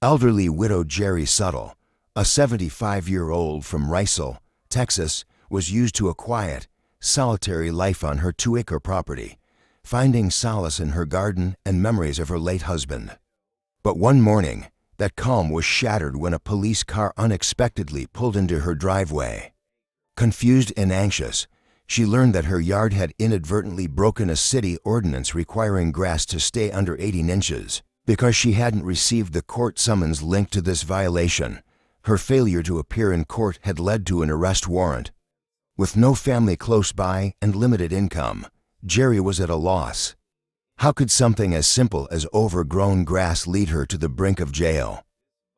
Elderly widow Jerry Suttle, a 75-year-old from Reynolds, Texas, was used to a quiet, solitary life on her 2-acre property, finding solace in her garden and memories of her late husband. But one morning, that calm was shattered when a police car unexpectedly pulled into her driveway. Confused and anxious, she learned that her yard had inadvertently broken a city ordinance requiring grass to stay under 18 inches. Because she hadn't received the court summons linked to this violation, her failure to appear in court had led to an arrest warrant. With no family close by and limited income, Jerry was at a loss. How could something as simple as overgrown grass lead her to the brink of jail?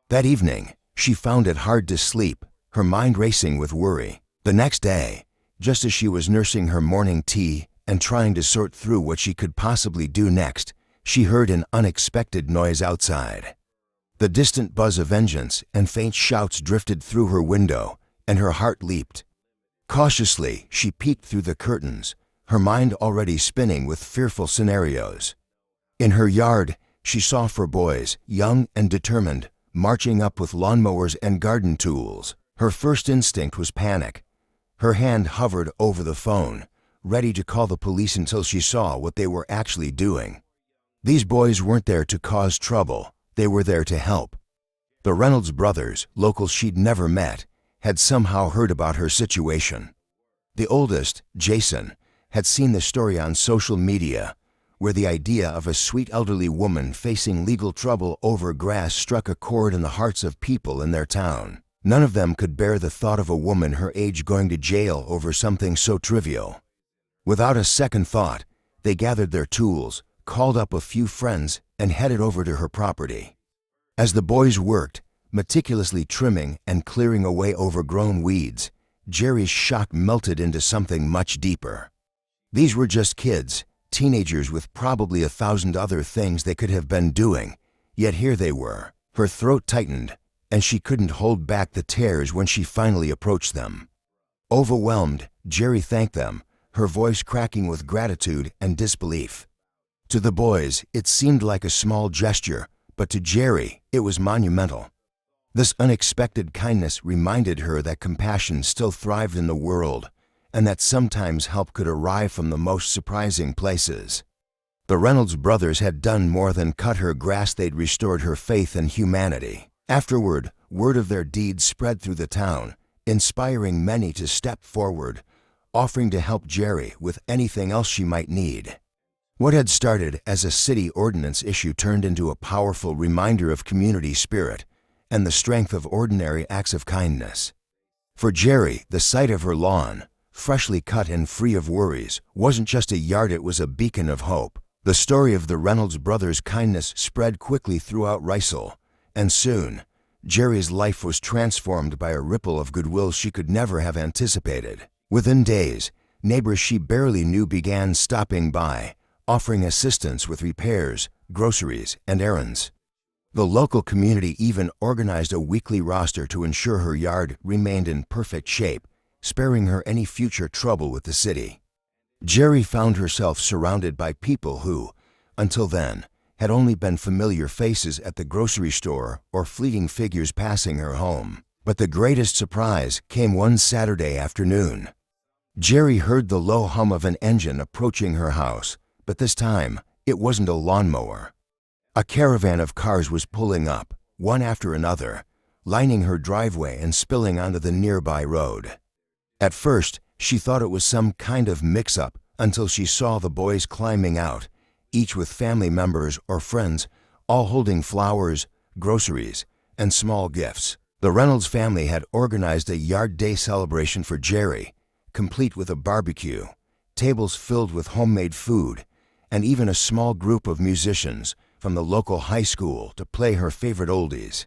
That evening, she found it hard to sleep, her mind racing with worry. The next day, just as she was nursing her morning tea and trying to sort through what she could possibly do next, she heard an unexpected noise outside. The distant buzz of engines and faint shouts drifted through her window, and her heart leaped. Cautiously, she peeked through the curtains, her mind already spinning with fearful scenarios. In her yard, she saw 4 boys, young and determined, marching up with lawnmowers and garden tools. Her first instinct was panic. Her hand hovered over the phone, ready to call the police until she saw what they were actually doing. These boys weren't there to cause trouble, they were there to help. The Reynolds brothers, locals she'd never met, had somehow heard about her situation. The oldest, Jason, had seen the story on social media, where the idea of a sweet elderly woman facing legal trouble over grass struck a chord in the hearts of people in their town. None of them could bear the thought of a woman her age going to jail over something so trivial. Without a second thought, they gathered their tools, called up a few friends, and headed over to her property. As the boys worked, meticulously trimming and clearing away overgrown weeds, Jerry's shock melted into something much deeper. These were just kids, teenagers with probably 1,000 other things they could have been doing, yet here they were. Her throat tightened, and she couldn't hold back the tears when she finally approached them. Overwhelmed, Jerry thanked them, her voice cracking with gratitude and disbelief. To the boys, it seemed like a small gesture, but to Jerry, it was monumental. This unexpected kindness reminded her that compassion still thrived in the world, and that sometimes help could arrive from the most surprising places. The Reynolds brothers had done more than cut her grass, they'd restored her faith in humanity. Afterward, word of their deeds spread through the town, inspiring many to step forward, offering to help Jerry with anything else she might need. What had started as a city ordinance issue turned into a powerful reminder of community spirit and the strength of ordinary acts of kindness. For Jerry, the sight of her lawn, freshly cut and free of worries, wasn't just a yard, it was a beacon of hope. The story of the Reynolds brothers' kindness spread quickly throughout Reynolds, and soon, Jerry's life was transformed by a ripple of goodwill she could never have anticipated. Within days, neighbors she barely knew began stopping by, offering assistance with repairs, groceries, and errands. The local community even organized a weekly roster to ensure her yard remained in perfect shape, sparing her any future trouble with the city. Jerry found herself surrounded by people who, until then, had only been familiar faces at the grocery store or fleeting figures passing her home. But the greatest surprise came one Saturday afternoon. Jerry heard the low hum of an engine approaching her house, but this time, it wasn't a lawnmower. A caravan of cars was pulling up, one after another, lining her driveway and spilling onto the nearby road. At first, she thought it was some kind of mix-up until she saw the boys climbing out, each with family members or friends, all holding flowers, groceries, and small gifts. The Reynolds family had organized a yard day celebration for Jerry, complete with a barbecue, tables filled with homemade food, and even a small group of musicians from the local high school to play her favorite oldies.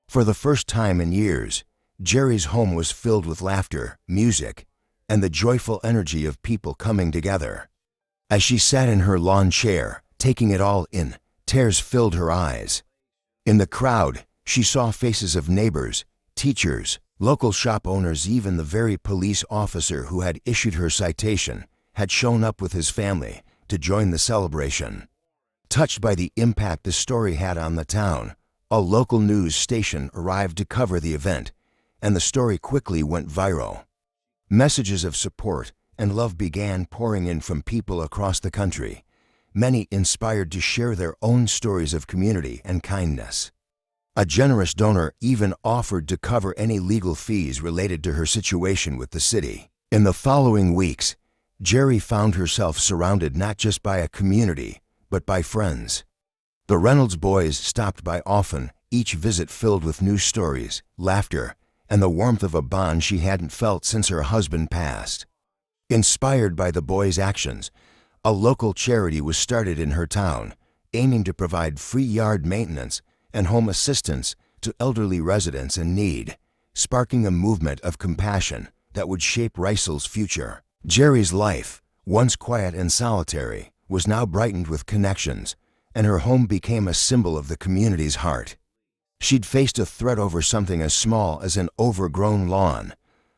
For the first time in years, Jerry's home was filled with laughter, music, and the joyful energy of people coming together. As she sat in her lawn chair, taking it all in, tears filled her eyes. In the crowd, she saw faces of neighbors, teachers, local shop owners, even the very police officer who had issued her citation had shown up with his family to join the celebration. Touched by the impact the story had on the town, A local news station arrived to cover the event, and the story quickly went viral. Messages of support and love began pouring in from people across the country, many inspired to share their own stories of community and kindness. A generous donor even offered to cover any legal fees related to her situation with the city. In the following weeks, Jerry found herself surrounded not just by a community, but by friends. The Reynolds boys stopped by often, each visit filled with new stories, laughter, and the warmth of a bond she hadn't felt since her husband passed. Inspired by the boys' actions, a local charity was started in her town, aiming to provide free yard maintenance and home assistance to elderly residents in need, sparking a movement of compassion that would shape Reynolds' future. Jerry's life, once quiet and solitary, was now brightened with connections, and her home became a symbol of the community's heart. She'd faced a threat over something as small as an overgrown lawn,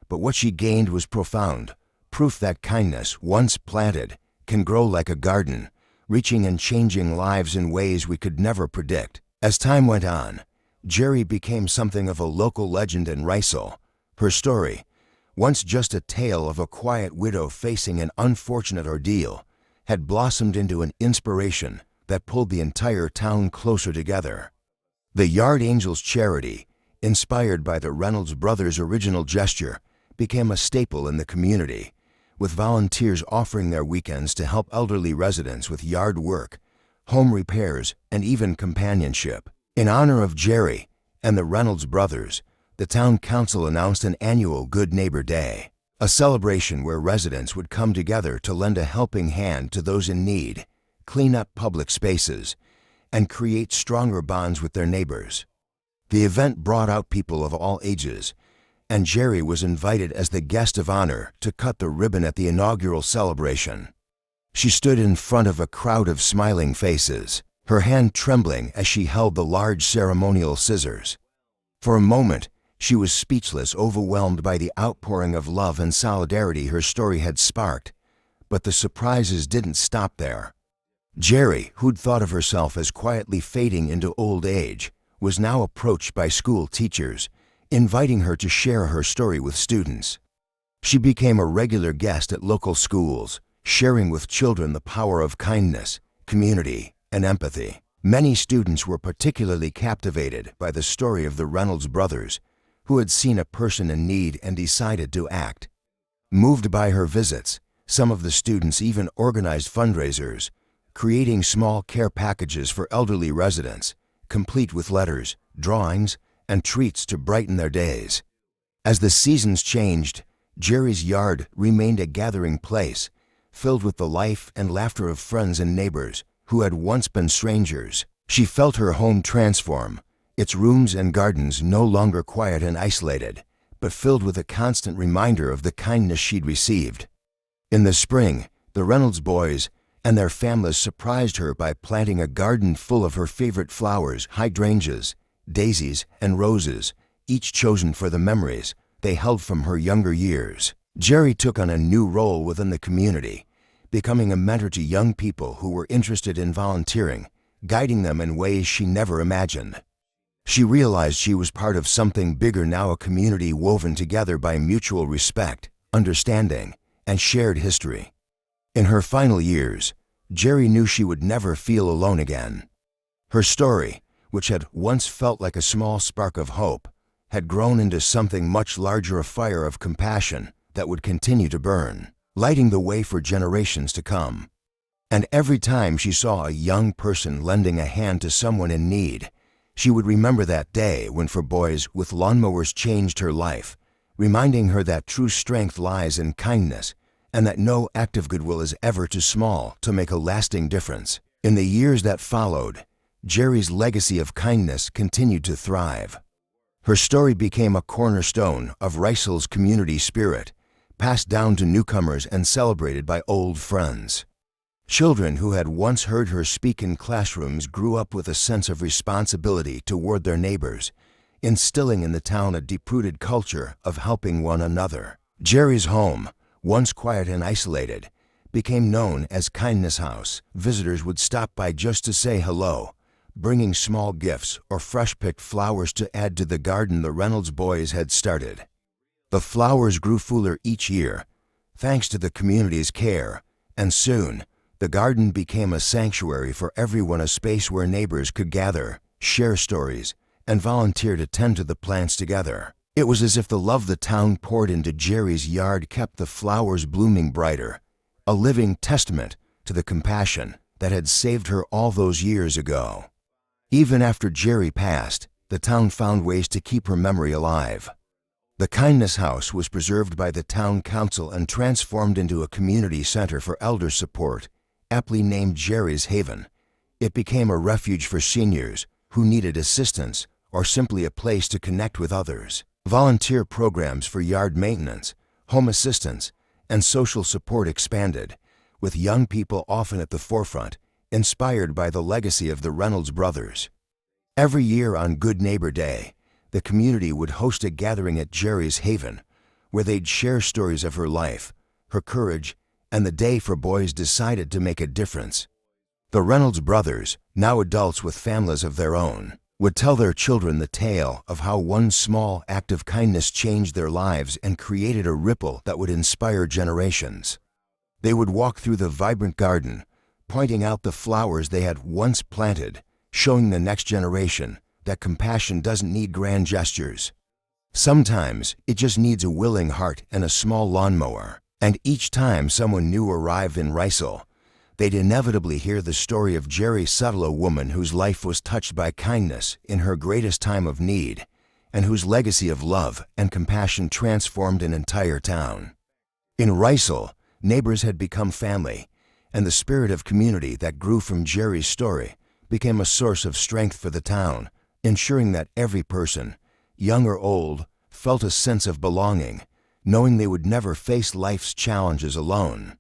but what she gained was profound, proof that kindness, once planted, can grow like a garden, reaching and changing lives in ways we could never predict. As time went on, Jerry became something of a local legend in Reynolds. Her story, once just a tale of a quiet widow facing an unfortunate ordeal, had blossomed into an inspiration that pulled the entire town closer together. The Yard Angels charity, inspired by the Reynolds brothers' original gesture, became a staple in the community, with volunteers offering their weekends to help elderly residents with yard work, home repairs, and even companionship. In honor of Jerry and the Reynolds brothers, the town council announced an annual Good Neighbor Day, a celebration where residents would come together to lend a helping hand to those in need, clean up public spaces, and create stronger bonds with their neighbors. The event brought out people of all ages, and Jerry was invited as the guest of honor to cut the ribbon at the inaugural celebration. She stood in front of a crowd of smiling faces, her hand trembling as she held the large ceremonial scissors. For a moment, she was speechless, overwhelmed by the outpouring of love and solidarity her story had sparked. But the surprises didn't stop there. Jerry, who'd thought of herself as quietly fading into old age, was now approached by school teachers, inviting her to share her story with students. She became a regular guest at local schools, sharing with children the power of kindness, community, and empathy. Many students were particularly captivated by the story of the Reynolds brothers, who had seen a person in need and decided to act. Moved by her visits, some of the students even organized fundraisers, creating small care packages for elderly residents, complete with letters, drawings, and treats to brighten their days. As the seasons changed, Jerry's yard remained a gathering place, filled with the life and laughter of friends and neighbors who had once been strangers. She felt her home transform, its rooms and gardens no longer quiet and isolated, but filled with a constant reminder of the kindness she'd received. In the spring, the Reynolds boys and their families surprised her by planting a garden full of her favorite flowers, hydrangeas, daisies, and roses, each chosen for the memories they held from her younger years. Jerry took on a new role within the community, becoming a mentor to young people who were interested in volunteering, guiding them in ways she never imagined. She realized she was part of something bigger now, a community woven together by mutual respect, understanding, and shared history. In her final years, Jerry knew she would never feel alone again. Her story, which had once felt like a small spark of hope, had grown into something much larger, a fire of compassion that would continue to burn, lighting the way for generations to come. And every time she saw a young person lending a hand to someone in need, she would remember that day when for boys with lawnmowers changed her life, reminding her that true strength lies in kindness and that no act of goodwill is ever too small to make a lasting difference. In the years that followed, Jerry's legacy of kindness continued to thrive. Her story became a cornerstone of Reynolds' community spirit, passed down to newcomers and celebrated by old friends. Children who had once heard her speak in classrooms grew up with a sense of responsibility toward their neighbors, instilling in the town a deep-rooted culture of helping one another. Jerry's home, once quiet and isolated, became known as Kindness House. Visitors would stop by just to say hello, bringing small gifts or fresh-picked flowers to add to the garden the Reynolds boys had started. The flowers grew fuller each year, thanks to the community's care, and soon, the garden became a sanctuary for everyone, a space where neighbors could gather, share stories, and volunteer to tend to the plants together. It was as if the love the town poured into Jerry's yard kept the flowers blooming brighter, a living testament to the compassion that had saved her all those years ago. Even after Jerry passed, the town found ways to keep her memory alive. The Kindness House was preserved by the town council and transformed into a community center for elder support, aptly named Jerry's Haven. It became a refuge for seniors who needed assistance or simply a place to connect with others. Volunteer programs for yard maintenance, home assistance, and social support expanded, with young people often at the forefront, inspired by the legacy of the Reynolds brothers. Every year on Good Neighbor Day, the community would host a gathering at Jerry's Haven, where they'd share stories of her life, her courage, and the day for boys decided to make a difference. The Reynolds brothers, now adults with families of their own, would tell their children the tale of how one small act of kindness changed their lives and created a ripple that would inspire generations. They would walk through the vibrant garden, pointing out the flowers they had once planted, showing the next generation that compassion doesn't need grand gestures. Sometimes it just needs a willing heart and a small lawnmower. And each time someone new arrived in Reynolds, they'd inevitably hear the story of Jerry Suttle, a woman whose life was touched by kindness in her greatest time of need, and whose legacy of love and compassion transformed an entire town. In Reynolds, neighbors had become family, and the spirit of community that grew from Jerry's story became a source of strength for the town, ensuring that every person, young or old, felt a sense of belonging, knowing they would never face life's challenges alone.